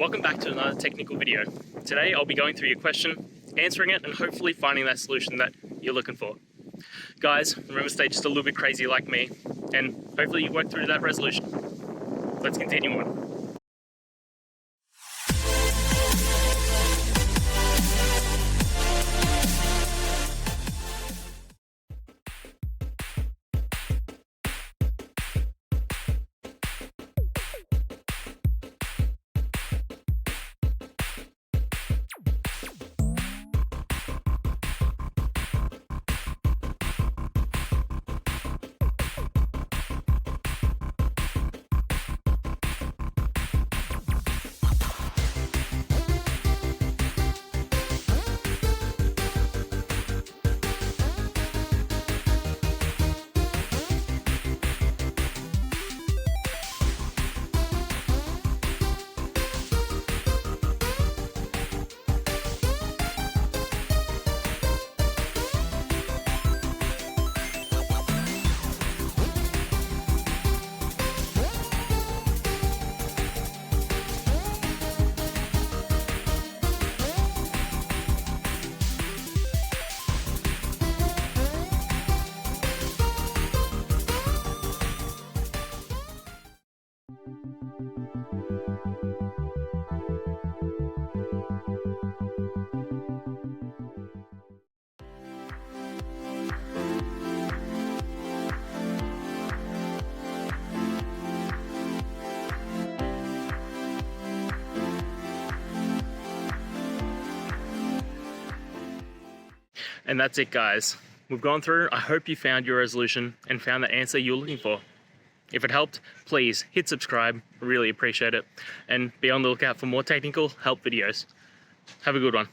Welcome back to another technical video. Today I'll be going through your question, answering it, and hopefully finding that solution that you're looking for. Guys, remember to stay just a little bit crazy like me, and hopefully you work through that resolution. Let's continue on. And that's it, guys. We've gone through. I hope you found your resolution and found the answer you were looking for. If it helped, please hit subscribe. Really appreciate it. And be on the lookout for more technical help videos. Have a good one.